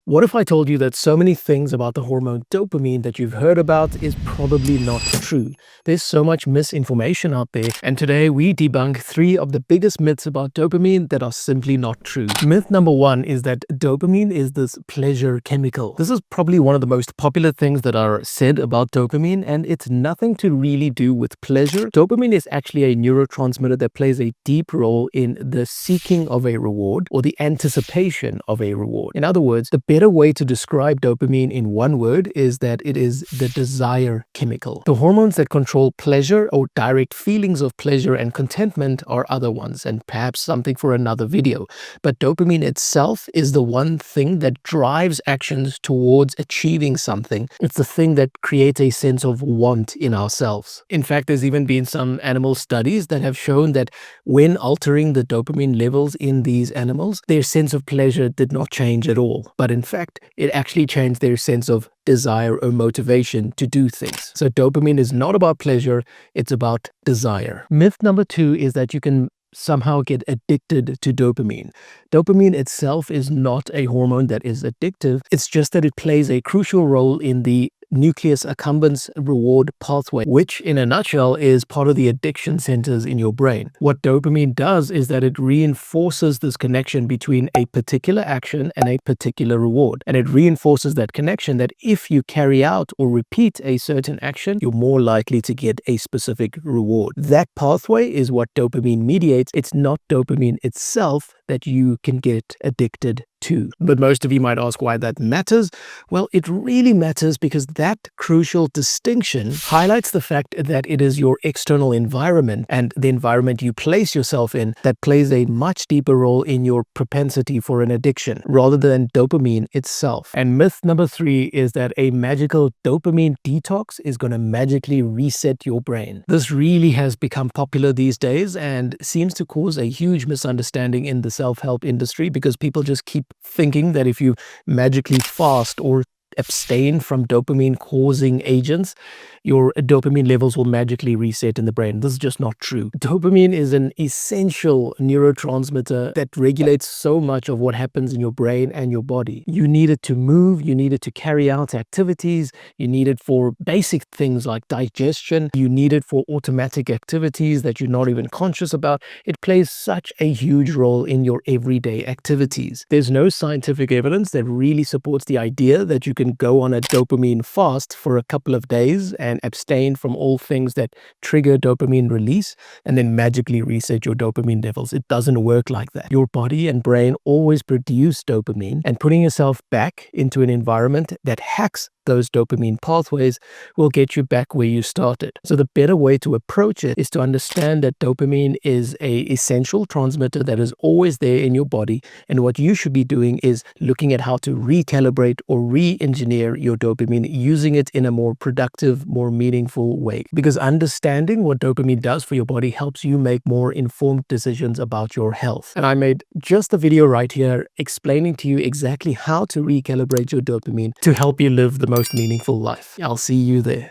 What if I told you that so many things about the hormone dopamine that you've heard about is probably not true? There's so much misinformation out there, and today we debunk 3 of the biggest myths about dopamine that are simply not true. Myth number 1 is that dopamine is this pleasure chemical. This is probably one of the most popular things that are said about dopamine, and it's nothing to really do with pleasure. Dopamine is actually a neurotransmitter that plays a deep role in the seeking of a reward or the anticipation of a reward. In other words, the better way to describe dopamine in one word is that it is the desire chemical. The hormones that control pleasure or direct feelings of pleasure and contentment are other ones, and perhaps something for another video. But dopamine itself is the one thing that drives actions towards achieving something. It's the thing that creates a sense of want in ourselves. In fact, there's even been some animal studies that have shown that when altering the dopamine levels in these animals, their sense of pleasure did not change at all. But in fact, it actually changed their sense of desire or motivation to do things. So dopamine is not about pleasure, it's about desire. Myth number 2 is that you can somehow get addicted to dopamine. Dopamine itself is not a hormone that is addictive. It's just that it plays a crucial role in the nucleus accumbens reward pathway, which in a nutshell is part of the addiction centers in your brain. What dopamine does is that it reinforces this connection between a particular action and a particular reward. And it reinforces that connection that if you carry out or repeat a certain action, you're more likely to get a specific reward. That pathway is what dopamine mediates. It's not dopamine itself that you can get addicted to. But most of you might ask why that matters. Well, it really matters because that crucial distinction highlights the fact that it is your external environment and the environment you place yourself in that plays a much deeper role in your propensity for an addiction rather than dopamine itself. And myth number 3 is that a magical dopamine detox is going to magically reset your brain. This really has become popular these days and seems to cause a huge misunderstanding in the self-help industry because people just keep thinking that if you magically fast or abstain from dopamine causing agents, your dopamine levels will magically reset in the brain. This is just not true. Dopamine is an essential neurotransmitter that regulates so much of what happens in your brain and your body. You need it to move, you need it to carry out activities, you need it for basic things like digestion, you need it for automatic activities that you're not even conscious about. It plays such a huge role in your everyday activities. There's no scientific evidence that really supports the idea that you can go on a dopamine fast for a couple of days and abstain from all things that trigger dopamine release and then magically reset your dopamine levels. It doesn't work like that. Your body and brain always produce dopamine, and putting yourself back into an environment that hacks those dopamine pathways will get you back where you started. So the better way to approach it is to understand that dopamine is an essential transmitter that is always there in your body, and what you should be doing is looking at how to recalibrate or re-engineer your dopamine, using it in a more productive, more meaningful way. Because understanding what dopamine does for your body helps you make more informed decisions about your health. And I made just a video right here explaining to you exactly how to recalibrate your dopamine to help you live the most meaningful life. I'll see you there.